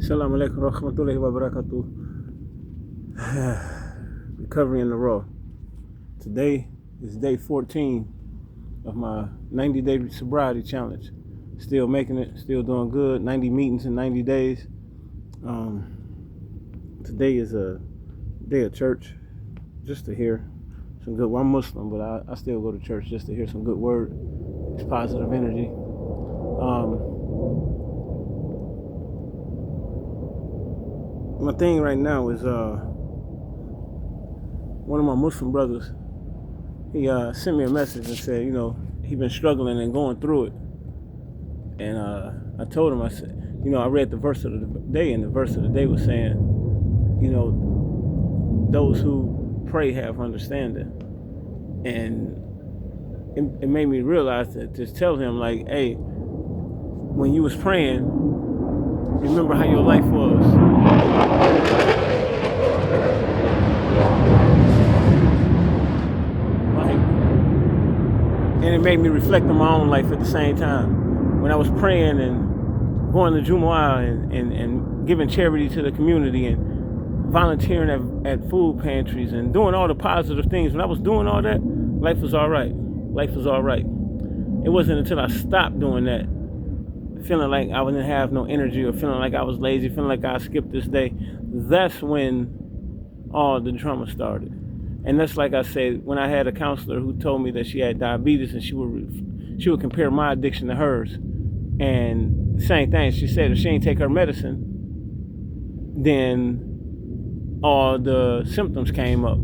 Assalamu alaikum wa rahmatullahi wa barakatuh. Recovery in the raw. Today is day 14 of my 90-day sobriety challenge. Still making it, still doing good. 90 meetings in 90 days. Today is a day of church, just to hear some good. Well, I'm Muslim, but I still go to church just to hear some good word. It's positive energy. My thing right now is one of my Muslim brothers. He sent me a message and said, he been struggling and going through it. And I told him, I said, I read the verse of the day, and the verse of the day was saying, those who pray have understanding. And it made me realize that, just tell him, like, hey, when you was praying, remember how your life was. And it made me reflect on my own life at the same time. When I was praying and going to Jumu'ah and giving charity to the community and volunteering at food pantries and doing all the positive things, when I was doing all that, life was all right. Life was all right. It wasn't until I stopped doing that, feeling like I didn't have no energy or feeling like I was lazy, feeling like I skipped this day, that's when all the drama started. And that's like I said, when I had a counselor who told me that she had diabetes and she would compare my addiction to hers. And same thing, she said if she ain't take her medicine, then all the symptoms came up.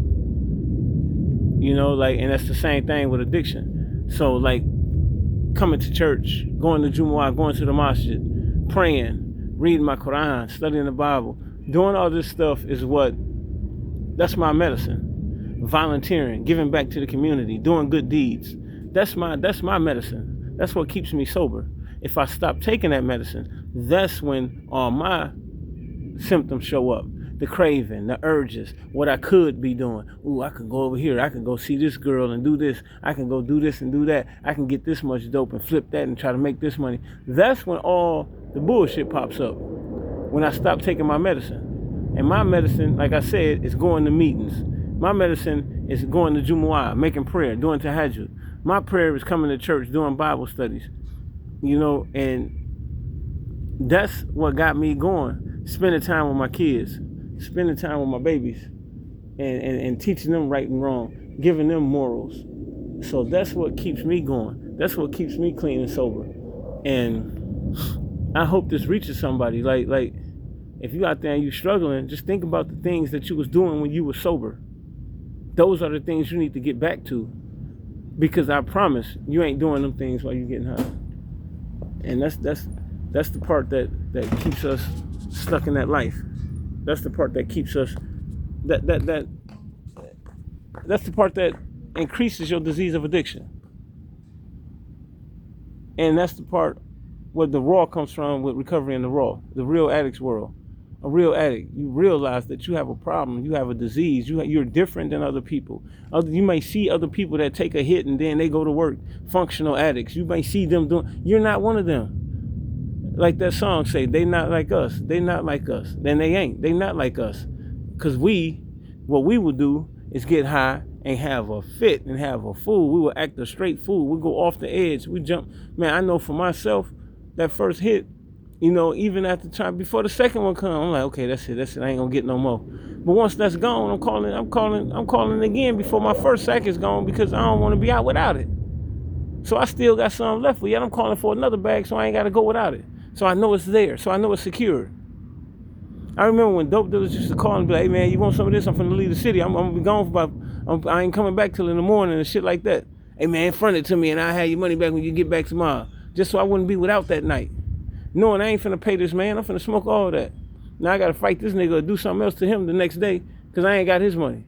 And that's the same thing with addiction. So like coming to church, going to Jumu'ah, going to the masjid, praying, reading my Quran, studying the Bible, doing all this stuff that's my medicine. Volunteering, giving back to the community, doing good deeds. That's my medicine. That's what keeps me sober. If I stop taking that medicine, that's when all my symptoms show up. The craving, the urges, what I could be doing. Ooh, I could go over here. I can go see this girl and do this. I can go do this and do that. I can get this much dope and flip that and try to make this money. That's when all the bullshit pops up. When I stop taking my medicine. And my medicine, like I said, is going to meetings. My medicine is going to Jumu'ah, making prayer, doing tahajjud. My prayer is coming to church, doing Bible studies. And that's what got me going. Spending time with my kids, spending time with my babies, and teaching them right and wrong, giving them morals. So that's what keeps me going. That's what keeps me clean and sober. And I hope this reaches somebody. Like if you out there and you struggling, just think about the things that you was doing when you were sober. Those are the things you need to get back to, because I promise you ain't doing them things while you're getting high. And that's the part that keeps us stuck in that life. That's the part that keeps us that's the part that increases your disease of addiction. And that's the part where the raw comes from with recovery in the raw, the real addict's world. A real addict, you realize that you have a problem, you have a disease, you're different than other people. You may see other people that take a hit and then they go to work, functional addicts. You may see them you're not one of them. Like that song say, they not like us, they not like us. Then they not like us. Because what we will do is get high and have a fit and have a fool. We will act a straight fool. We go off the edge, we jump. Man, I know for myself, that first hit, even at the time before the second one come, I'm like, okay, that's it. I ain't gonna get no more. But once that's gone, I'm calling again before my first sack is gone, because I don't want to be out without it. So I still got some left, but yet I'm calling for another bag, so I ain't gotta go without it. So I know it's there. So I know it's secured. I remember when dope dealers used to call and be like, hey man, you want some of this? I'm finna leave the city. I'm gonna be gone for I ain't coming back till in the morning and shit like that. Hey man, front it to me and I'll have your money back when you get back tomorrow. Just so I wouldn't be without that night. Knowing I ain't finna pay this man, I'm finna smoke all that. Now I gotta fight this nigga or do something else to him the next day, because I ain't got his money.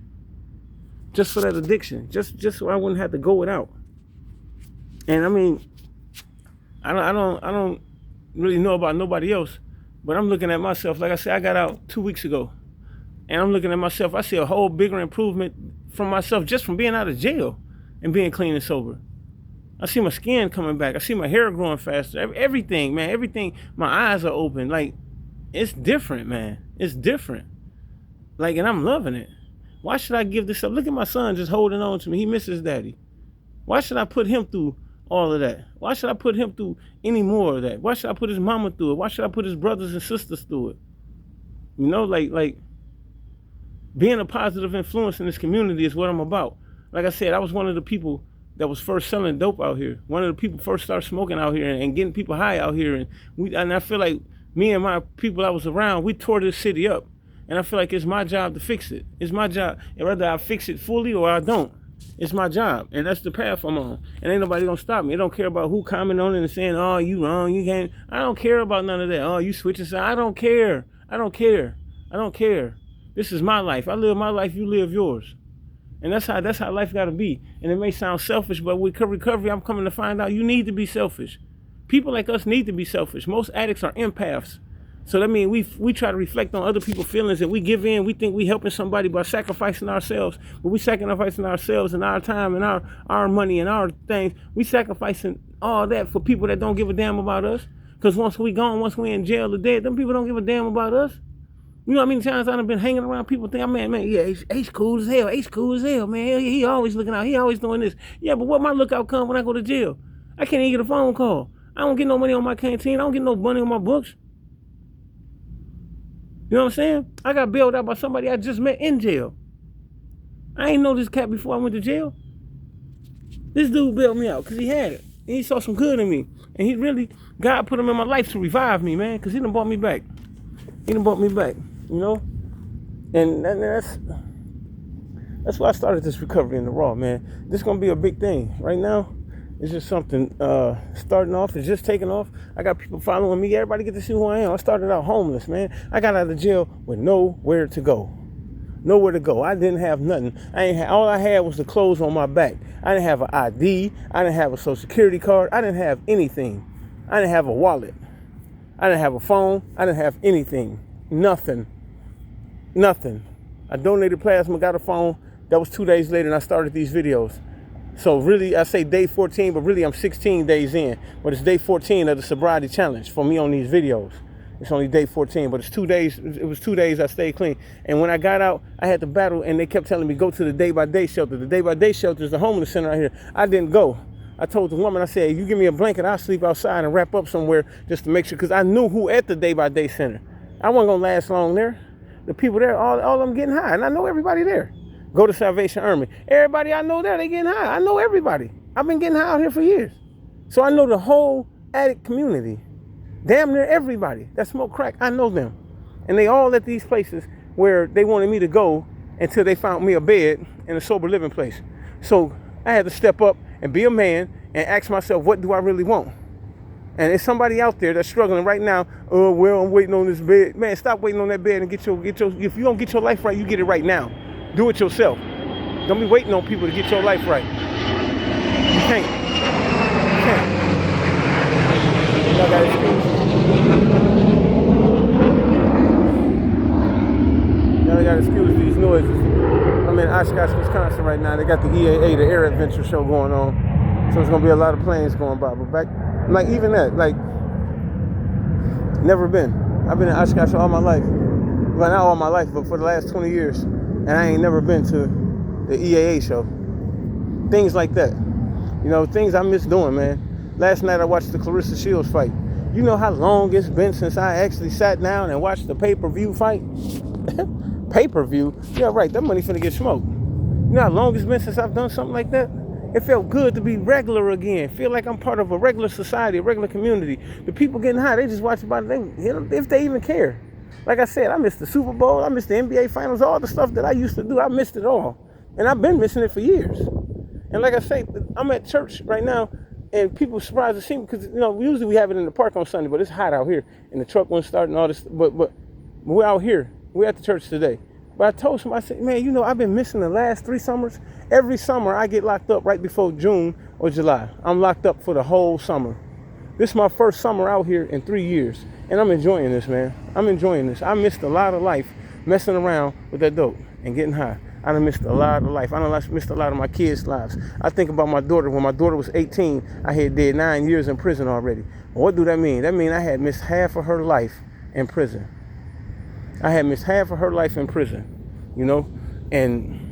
Just for that addiction. Just so I wouldn't have to go without. And I mean, I don't really know about nobody else, but I'm looking at myself. Like I said, I got out 2 weeks ago. And I'm looking at myself, I see a whole bigger improvement from myself just from being out of jail and being clean and sober. I see my skin coming back. I see my hair growing faster. Everything, man, everything. My eyes are open. Like, it's different, man. It's different. Like, and I'm loving it. Why should I give this up? Look at my son just holding on to me. He misses daddy. Why should I put him through all of that? Why should I put him through any more of that? Why should I put his mama through it? Why should I put his brothers and sisters through it? You know, like being a positive influence in this community is what I'm about. Like I said, I was one of the people that was first selling dope out here. One of the people first started smoking out here and getting people high out here. And I feel like me and my people I was around, we tore this city up. And I feel like it's my job to fix it. It's my job. And whether I fix it fully or I don't, it's my job. And that's the path I'm on. And ain't nobody gonna stop me. I don't care about who comment on it and saying, oh, you wrong, you can't. I don't care about none of that. Oh, you switching sides. I don't care. I don't care. I don't care. This is my life. I live my life, you live yours. And that's how life gotta be. And it may sound selfish, but with recovery, I'm coming to find out you need to be selfish. People like us need to be selfish. Most addicts are empaths. So that means we try to reflect on other people's feelings and we give in. We think we helping somebody by sacrificing ourselves. But we sacrificing ourselves and our time and our money and our things. We sacrificing all that for people that don't give a damn about us. Because once we gone, once we in jail or dead, them people don't give a damn about us. You know how many times I've been hanging around people think, man, yeah, H cool as hell. H cool as hell, man. He always looking out. He always doing this. Yeah, but what my lookout come when I go to jail? I can't even get a phone call. I don't get no money on my canteen. I don't get no money on my books. You know what I'm saying? I got bailed out by somebody I just met in jail. I ain't know this cat before I went to jail. This dude bailed me out because he had it. And he saw some good in me. And he really, God put him in my life to revive me, man, because he done brought me back. He done brought me back, you know? And that's why I started this recovery in the raw, man. This is going to be a big thing. Right now, it's just something starting off. It's just taking off. I got people following me. Everybody get to see who I am. I started out homeless, man. I got out of jail with nowhere to go. Nowhere to go. I didn't have nothing. All I had was the clothes on my back. I didn't have an ID. I didn't have a social security card. I didn't have anything. I didn't have a wallet. I didn't have a phone. I didn't have anything. Nothing. I donated plasma, got a phone. That was 2 days later, and I started these videos. So really, I say day 14, but really I'm 16 days in. But it's day 14 of the sobriety challenge for me on these videos. It's only day 14, but it's 2 days. It was 2 days I stayed clean. And when I got out, I had to battle, and they kept telling me, go to the day-by-day shelter. The day-by-day shelter is the homeless center out here. I didn't go. I told the woman, I said, if you give me a blanket, I'll sleep outside and wrap up somewhere just to make sure, because I knew who at the day-by-day center. I wasn't going to last long there. The people there, all of them getting high, and I know everybody there. Go to Salvation Army. Everybody I know there, they getting high. I know everybody. I've been getting high out here for years. So I know the whole addict community. Damn near everybody that smoke crack, I know them. And they all at these places where they wanted me to go until they found me a bed in a sober living place. So I had to step up and be a man and ask myself, what do I really want? And there's somebody out there that's struggling right now. Oh, well, I'm waiting on this bed. Man, stop waiting on that bed and get your. If you don't get your life right, you get it right now. Do it yourself. Don't be waiting on people to get your life right. You can't. You can't. Y'all got to excuse these noises. I'm in Oshkosh, Wisconsin right now. They got the EAA, the Air Adventure show going on. So it's going to be a lot of planes going by. But back, like even that, like, never been. I've been in Oshkosh all my life. Well, not all my life, but for the last 20 years. And I ain't never been to the EAA show. Things like that. You know, things I miss doing, man. Last night I watched the Clarissa Shields fight. You know how long it's been since I actually sat down and watched the pay-per-view fight? Pay-per-view? Yeah, right, that money finna get smoked. You know how long it's been since I've done something like that? It felt good to be regular again. Feel like I'm part of a regular society, a regular community. The people getting high, they just watch about it, if they even care. Like I said, I missed the Super Bowl, I missed the NBA Finals, all the stuff that I used to do, I missed it all. And I've been missing it for years. And like I say, I'm at church right now, and people surprised to see me, because, you know, usually we have it in the park on Sunday, but it's hot out here, and the truck won't start and all this, but we're out here. We're at the church today. But I told him, I said, man, you know, I've been missing the last 3 summers. Every summer I get locked up right before June or July. I'm locked up for the whole summer. This is my first summer out here in 3 years. And I'm enjoying this, man. I'm enjoying this. I missed a lot of life messing around with that dope and getting high. I done missed a lot of life. I done missed a lot of my kids' lives. I think about my daughter. When my daughter was 18, I had did 9 years in prison already. What do that mean? That means I had missed half of her life in prison. I had missed half of her life in prison, you know, and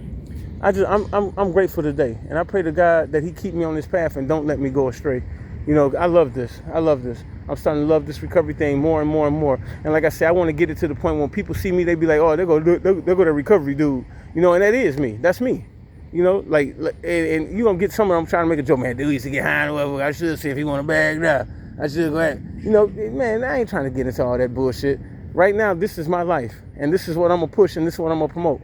I'm grateful today, and I pray to God that He keep me on this path and don't let me go astray. You know, I love this. I love this. I'm starting to love this recovery thing more and more and more. And like I said, I want to get it to the point when people see me, they be like, oh, they go to recovery dude. You know, and that is me. That's me. You know, and you gonna get some of them trying to make a joke, man. Dude used to get high or whatever. I should see if he want to bag now. I should go ahead. You know, man, I ain't trying to get into all that bullshit. Right now, this is my life, and this is what I'm gonna push, and this is what I'm gonna promote,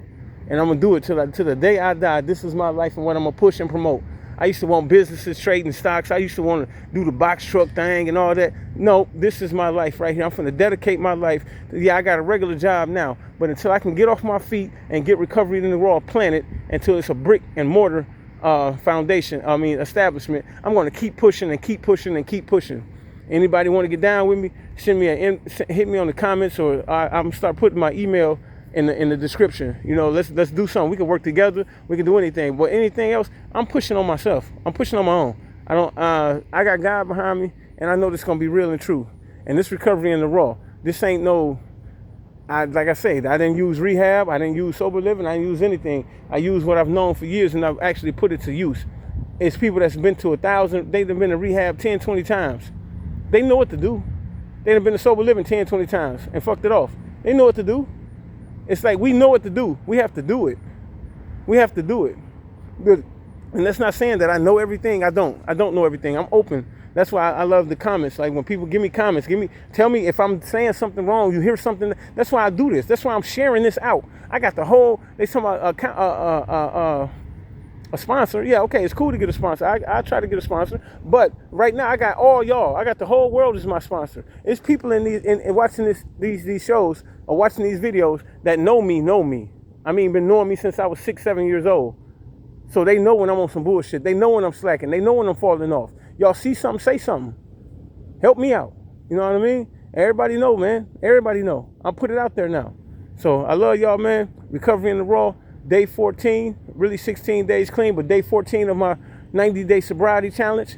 and I'm gonna do it till the day I die. This is my life and what I'm gonna push and promote. I used to want businesses trading stocks. I used to want to do the box truck thing and all that. No, this is my life right here. I'm going to dedicate my life. Yeah, I got a regular job now, but until I can get off my feet and get recovery in the raw planet, until it's a brick and mortar establishment, I'm going to keep pushing and keep pushing and keep pushing. Anybody want to get down with me? Hit me on the comments, or I'm going to start putting my email in the description. You know, let's do something. We can work together. We can do anything. But anything else, I'm pushing on myself. I'm pushing on my own. I got God behind me, and I know this is gonna be real and true. And this recovery in the raw, this ain't no. Like I said, I didn't use rehab. I didn't use sober living. I didn't use anything. I used what I've known for years, and I've actually put it to use. It's people that's been to 1,000. They've been to rehab 10, 20 times. They know what to do. They've been to sober living 10, 20 times and fucked it off. They know what to do. It's like we know what to do. We have to do it. We have to do it. Good. And that's not saying that I know everything. I don't know everything. I'm open. That's why I love the comments. Like when people give me comments, tell me if I'm saying something wrong. You hear something. That's why I do this. That's why I'm sharing this out. I got the whole. They talking about a sponsor. Yeah, okay, it's cool to get a sponsor. I try to get a sponsor, but right now I got all y'all. I got the whole world as my sponsor. It's people in watching these shows or watching these videos that know me. I mean, been knowing me since I was 6, 7 years old. So they know when I'm on some bullshit. They know when I'm slacking. They know when I'm falling off. Y'all see something, say something. Help me out. You know what I mean? Everybody know, man. Everybody know. I'll put it out there now. So I love y'all, man. Recovery in the raw. Day 14, really 16 days clean, but day 14 of my 90-day sobriety challenge.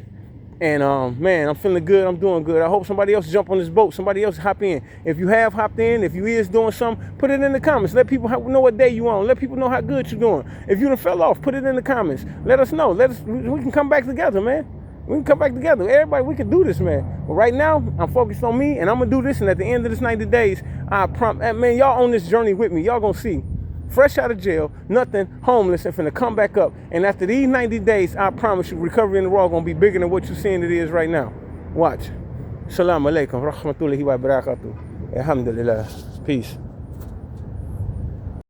And man, I'm feeling good. I'm doing good. I hope somebody else jump on this boat. Somebody else hop in. If you have hopped in, if you is doing something, put it in the comments. Let people know what day you on. Let people know how good you're doing. If you done fell off, put it in the comments. Let us know. We can come back together, man. We can come back together. Everybody, we can do this, man. But right now, I'm focused on me, and I'm going to do this. And at the end of this 90 days, I promise, man, y'all on this journey with me. Y'all going to see. Fresh out of jail, nothing, homeless, and finna come back up. And after these 90 days, I promise you, recovery in the raw gonna be bigger than what you're seeing it is right now. Watch. Assalamu alaikum, rahmatullahi wa barakatuh. Alhamdulillah. Peace.